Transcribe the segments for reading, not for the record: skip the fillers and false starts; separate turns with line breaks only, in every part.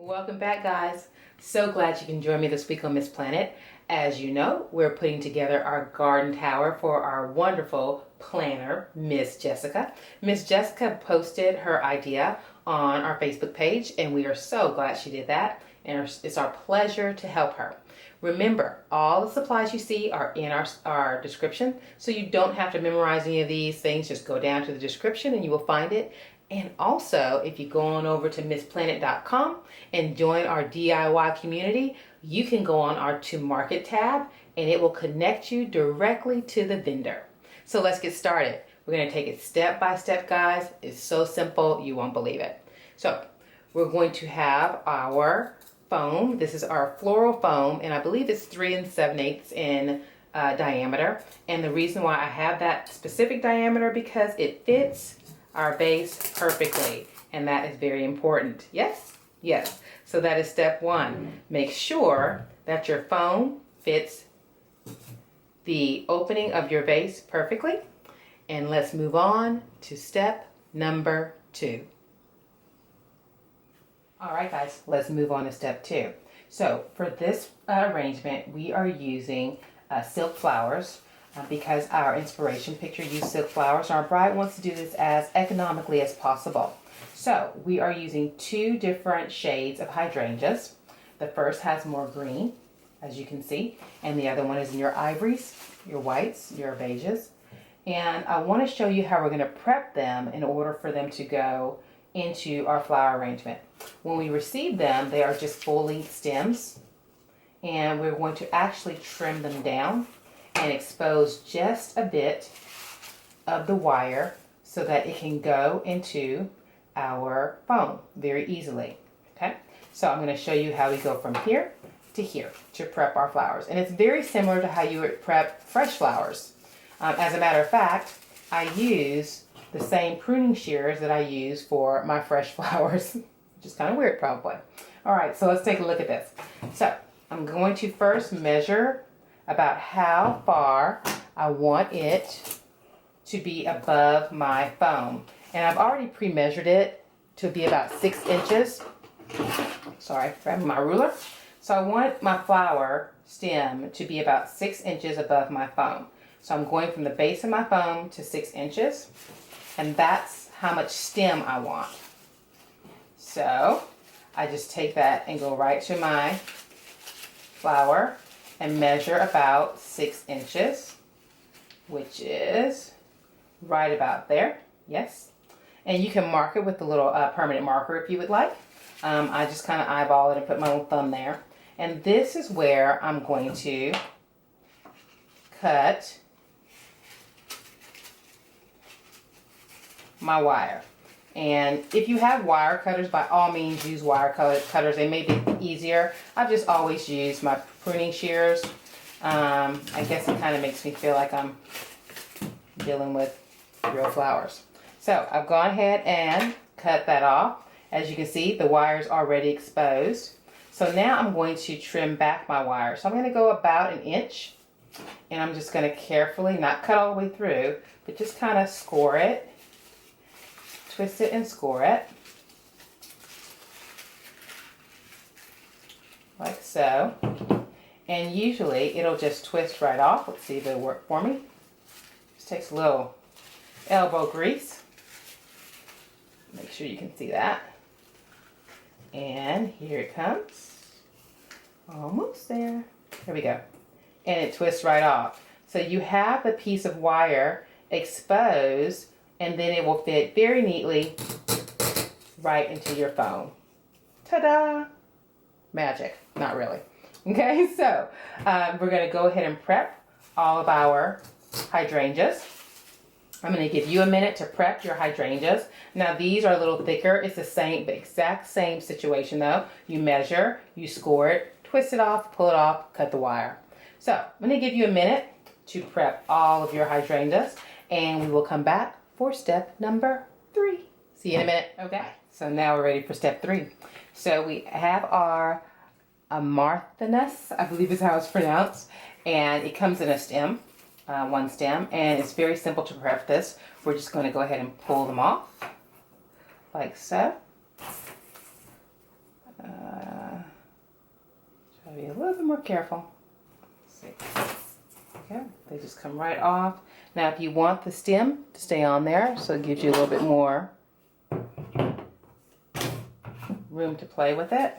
Welcome back, guys. So glad you can join me this week on MissPlanIt. As you know, we're putting together our garden tower for our wonderful planner, Miss Jessica. Miss Jessica posted her idea on our Facebook page, and we are so glad she did that. And it's our pleasure to help her. Remember, all the supplies you see are in our description, so you don't have to memorize any of these things. Just go down to the description and you will find it. And also, if you go on over to MissPlanIt.com and join our DIY community, you can go on our To Market tab and it will connect you directly to the vendor. So let's get started. We're going to take it step by step, guys. It's so simple, you won't believe it. So we're going to have our foam. This is our floral foam, and I believe it's 3 7/8 in diameter. And the reason why I have that specific diameter because it fits our base perfectly, and that is very important. Yes? Yes. So that is step one. Make sure that your foam fits the opening of your vase perfectly. And let's move on to step number 2. All right, guys, let's move on to step 2. So for this arrangement, we are using silk flowers. Because our inspiration picture used silk flowers, our bride wants to do this as economically as possible. So we are using 2 different shades of hydrangeas. The first has more green, as you can see, and the other one is in your ivories, your whites, your beiges. And I want to show you how we're going to prep them in order for them to go into our flower arrangement. When we receive them, they are just full-length stems, and we're going to actually trim them down and expose just a bit of the wire so that it can go into our foam very easily. Okay, so I'm going to show you how we go from here to prep our flowers. And it's very similar to how you would prep fresh flowers. As a matter of fact, I use the same pruning shears that I use for my fresh flowers, which is kind of weird probably. All right, so let's take a look at this. So I'm going to first measure about how far I want it to be above my foam. And I've already pre-measured it to be about 6 inches. Sorry, grabbing my ruler. So I want my flower stem to be about 6 inches above my foam. So I'm going from the base of my foam to 6 inches. And that's how much stem I want. So I just take that and go right to my flower and measure about 6 inches, which is right about there. Yes. And you can mark it with the little permanent marker if you would like. I just kind of eyeball it and put my own thumb there. And this is where I'm going to cut my wire. And if you have wire cutters, by all means use wire cutters. They may be easier. I've just always used my pruning shears. I guess it kind of makes me feel like I'm dealing with real flowers. So I've gone ahead and cut that off. As you can see, the wire is already exposed. So now I'm going to trim back my wire. So I'm going to go about 1 inch. And I'm just going to carefully, not cut all the way through, but just kind of score it. Twist it and score it, like so. And usually it'll just twist right off. Let's see if it'll work for me. Just takes a little elbow grease. Make sure you can see that. And here it comes. Almost there. There we go. And it twists right off. So you have the piece of wire exposed, and then it will fit very neatly right into your foam. Ta-da! Magic. Not really. Okay, so we're going to go ahead and prep all of our hydrangeas. I'm going to give you a minute to prep your hydrangeas. Now these are a little thicker. It's the exact same situation though. You measure, you score it, twist it off, pull it off, cut the wire. So I'm going to give you a minute to prep all of your hydrangeas, and we will come back for step number 3. See you in a minute. Okay, so now we're ready for step 3. So we have our amaryllis, I believe is how it's pronounced, and it comes in a stem, 1 stem, and it's very simple to prep this. We're just going to go ahead and pull them off, like so. more careful. Let's see. Okay, they just come right off. Now if you want the stem to stay on there, so it gives you a little bit more room to play with it,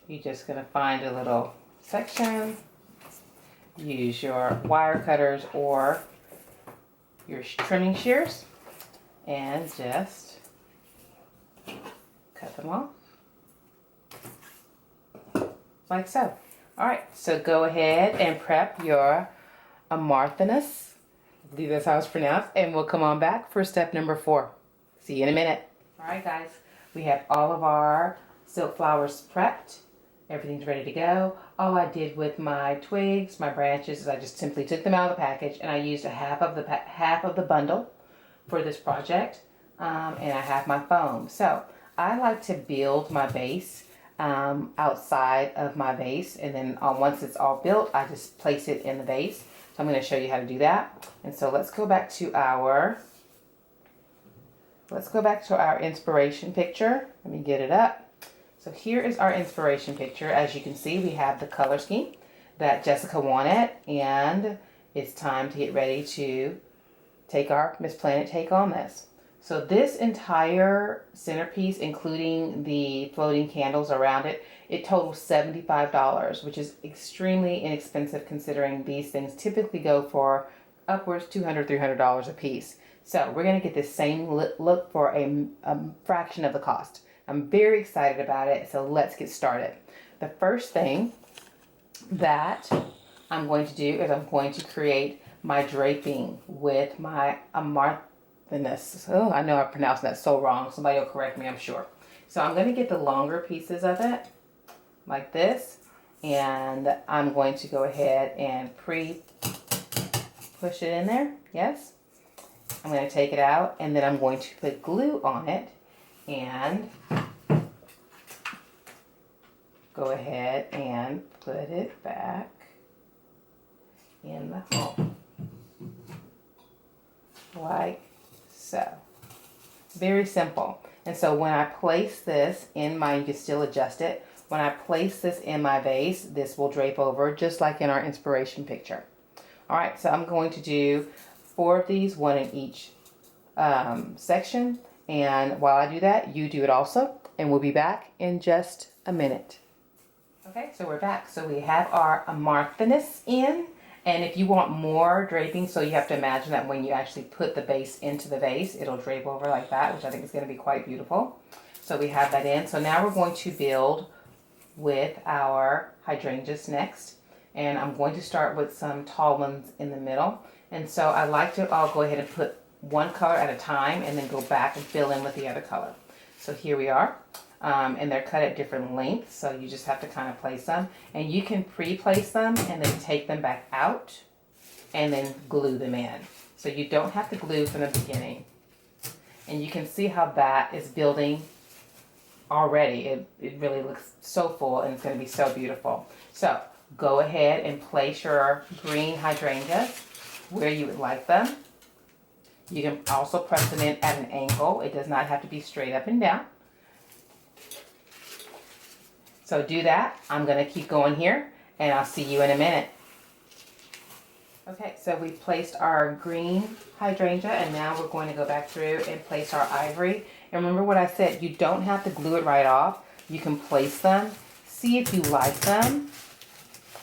you're just going to find a little section, use your wire cutters or your trimming shears, and just cut them off like so. Alright, so go ahead and prep your amaryllis, I believe that's how it's pronounced, and we'll come on back for step number 4. See you in a minute. Alright guys, we have all of our silk flowers prepped. Everything's ready to go. All I did with my twigs, my branches, is I just simply took them out of the package and I used a half of the bundle for this project, and I have my foam. So I like to build my base outside of my vase, and then once it's all built, I just place it in the vase. So I'm going to show you how to do that. And so let's go back to our inspiration picture. Let me get it up. So here is our inspiration picture. As you can see, we have the color scheme that Jessica wanted, and it's time to get ready to take our MissPlanIt take on this. So this entire centerpiece, including the floating candles around it, it totals $75, which is extremely inexpensive considering these things typically go for upwards $200, $300 a piece. So we're going to get this same look for a fraction of the cost. I'm very excited about it, so let's get started. The first thing that I'm going to do is I'm going to create my draping with my amaryllis. Oh, I know I'm pronouncing that so wrong. Somebody will correct me, I'm sure. So I'm going to get the longer pieces of it, like this, and I'm going to go ahead and push it in there. Yes. I'm going to take it out, and then I'm going to put glue on it and go ahead and put it back in the hole like so. Very simple. And so when I place this in my, you can still adjust it, when I place this in my vase, this will drape over just like in our inspiration picture. Alright, so I'm going to do 4 of these, 1 in each section. And while I do that, you do it also, and we'll be back in just a minute. Okay, so we're back. So we have our amaryllis in, and if you want more draping, so you have to imagine that when you actually put the base into the vase, it'll drape over like that, which I think is going to be quite beautiful. So we have that in. So now we're going to build with our hydrangeas next, and I'm going to start with some tall ones in the middle. And so I like to, I'll go ahead and put one color at a time and then go back and fill in with the other color. So here we are, and they're cut at different lengths, so you just have to kind of place them, and you can pre-place them and then take them back out and then glue them in. So you don't have to glue from the beginning. And you can see how that is building already. It really looks so full, and it's going to be so beautiful. So go ahead and place your green hydrangeas where you would like them. You can also press them in at an angle. It does not have to be straight up and down. So do that. I'm going to keep going here, and I'll see you in a minute. Okay, so we've placed our green hydrangea, and now we're going to go back through and place our ivory. And remember what I said, you don't have to glue it right off. You can place them, see if you like them,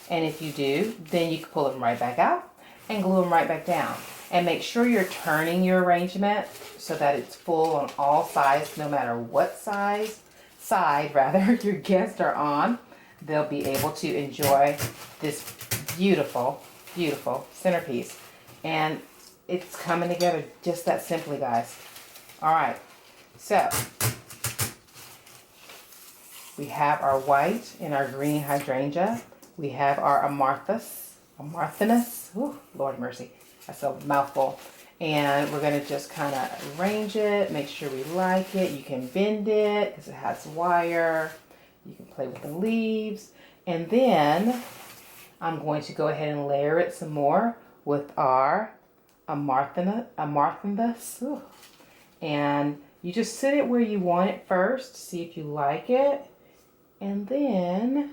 and if you do, then you can pull them right back out and glue them right back down. And make sure you're turning your arrangement so that it's full on all sides, no matter what side your guests are on. They'll be able to enjoy this beautiful, beautiful centerpiece. And it's coming together just that simply, guys. All right, so we have our white and our green hydrangea. We have our amaryllis. Ooh, Lord mercy. That's a mouthful. And we're going to just kind of arrange it, make sure we like it. You can bend it because it has wire. You can play with the leaves. And then I'm going to go ahead and layer it some more with our amaryllis. And you just sit it where you want it first, see if you like it. And then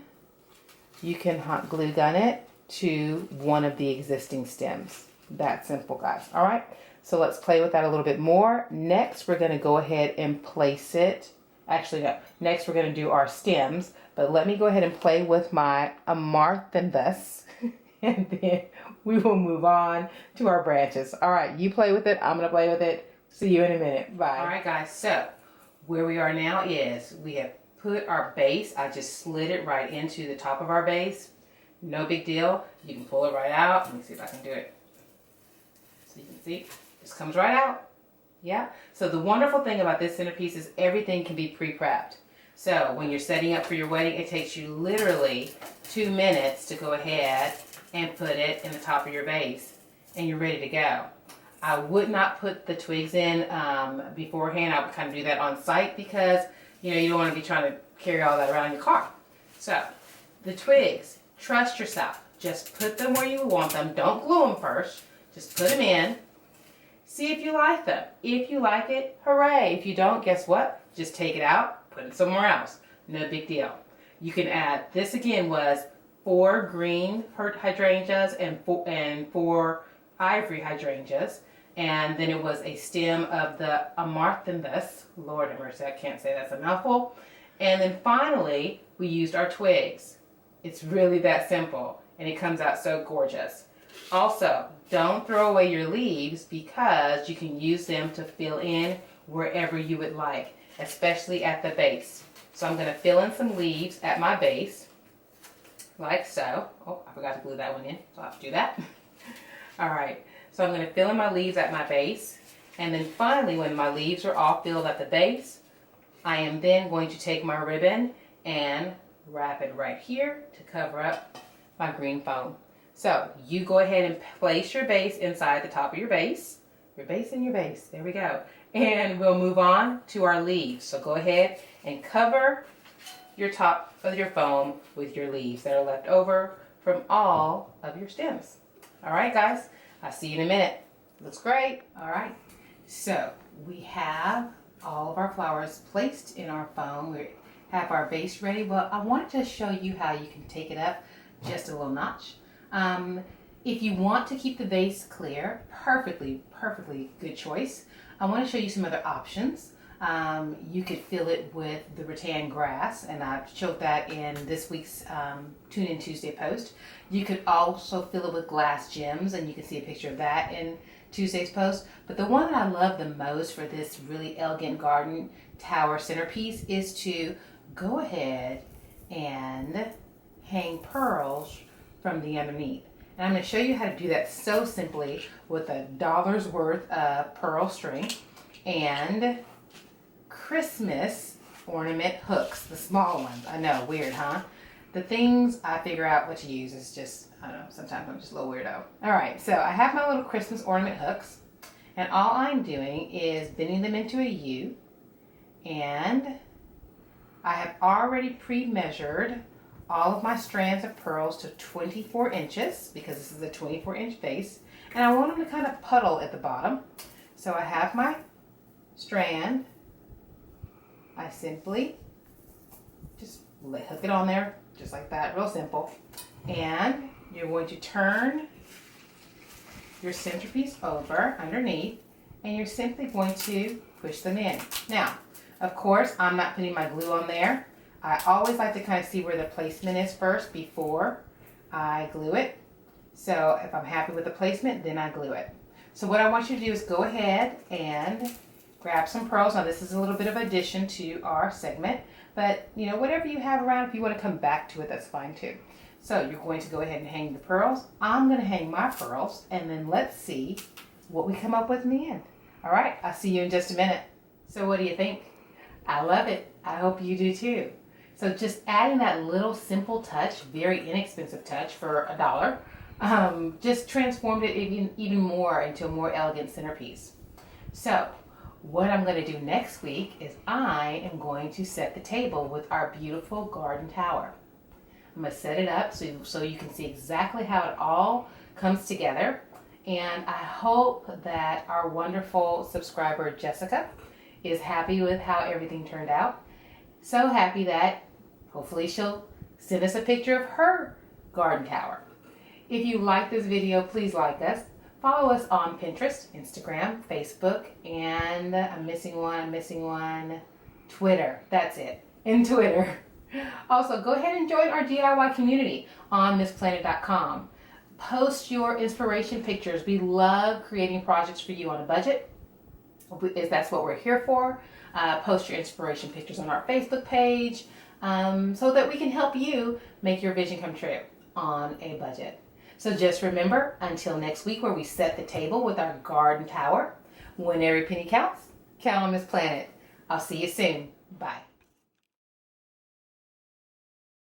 you can hot glue gun it to one of the existing stems. That simple, guys. All right, so let's play with that a little bit more. Next, we're going to go ahead and place it. Actually, no. Next, we're going to do our stems. But let me go ahead and play with my amaryllis, and then we will move on to our branches. All right, you play with it. I'm going to play with it. See you in a minute. Bye. All right, guys. So where we are now is we have put our base. I just slid it right into the top of our base. No big deal. You can pull it right out. Let me see if I can do it. So you can see, it just comes right out. Yeah. So the wonderful thing about this centerpiece is everything can be pre-prepped. So when you're setting up for your wedding, it takes you literally 2 minutes to go ahead and put it in the top of your vase, and you're ready to go. I would not put the twigs in beforehand. I would kind of do that on site because, you know, you don't want to be trying to carry all that around in your car. So the twigs, trust yourself. Just put them where you want them. Don't glue them first. Just put them in. See if you like them. If you like it, hooray. If you don't, guess what? Just take it out. Put it somewhere else. No big deal. You can add, this again was 4 green hydrangeas and 4 ivory hydrangeas. And then it was a stem of the amaryllis. Lord have mercy, I can't say that's a mouthful. And then finally, we used our twigs. It's really that simple. And it comes out so gorgeous. Also, don't throw away your leaves because you can use them to fill in wherever you would like, especially at the base. So I'm going to fill in some leaves at my base, like so. Oh, I forgot to glue that one in, so I'll have to do that. All right, so I'm going to fill in my leaves at my base, and then finally, when my leaves are all filled at the base, I am then going to take my ribbon and wrap it right here to cover up my green foam. So you go ahead and place your base inside the top of your base. Your base and your base. There we go. And we'll move on to our leaves. So go ahead and cover your top of your foam with your leaves that are left over from all of your stems. All right, guys. I'll see you in a minute. Looks great. All right. So we have all of our flowers placed in our foam. We have our base ready. Well, I wanted to show you how you can take it up just a little notch. If you want to keep the vase clear, perfectly good choice. I want to show you some other options. You could fill it with the rattan grass, and I've showed that in this week's Tune In Tuesday post. You could also fill it with glass gems, and you can see a picture of that in Tuesday's post. But the one that I love the most for this really elegant garden tower centerpiece is to go ahead and hang pearls from the underneath. And I'm going to show you how to do that so simply with $1's worth of pearl string and Christmas ornament hooks, the small ones. I know, weird, huh? The things I figure out what to use is just, I don't know, sometimes I'm just a little weirdo. All right, so I have my little Christmas ornament hooks, and all I'm doing is bending them into a U, and I have already pre-measured all of my strands of pearls to 24 inches because this is a 24-inch vase, and I want them to kind of puddle at the bottom. So I have my strand. I simply just hook it on there just like that, real simple. And you're going to turn your centerpiece over underneath, and you're simply going to push them in. Now, of course, I'm not putting my glue on there. I always like to kind of see where the placement is first before I glue it. So if I'm happy with the placement, then I glue it. So what I want you to do is go ahead and grab some pearls. Now this is a little bit of addition to our segment, but you know, whatever you have around, if you want to come back to it, that's fine too. So you're going to go ahead and hang the pearls. I'm going to hang my pearls, and then let's see what we come up with in the end. All right, I'll see you in just a minute. So what do you think? I love it. I hope you do too. So just adding that little simple touch, very inexpensive touch for $1, just transformed it even more into a more elegant centerpiece. So what I'm going to do next week is I am going to set the table with our beautiful garden tower. I'm going to set it up so you can see exactly how it all comes together. And I hope that our wonderful subscriber Jessica is happy with how everything turned out. So happy that hopefully she'll send us a picture of her garden tower. If you like this video, please like us. Follow us on Pinterest, Instagram, Facebook, and I'm missing one, Twitter. That's it, and Twitter. Also, go ahead and join our DIY community on MissPlanIt.com. Post your inspiration pictures. We love creating projects for you on a budget. That's what we're here for. Post your inspiration pictures on our Facebook page so that we can help you make your vision come true on a budget. So just remember, until next week where we set the table with our garden tower, when every penny counts, count on MissPlanIt. I'll see you soon. Bye.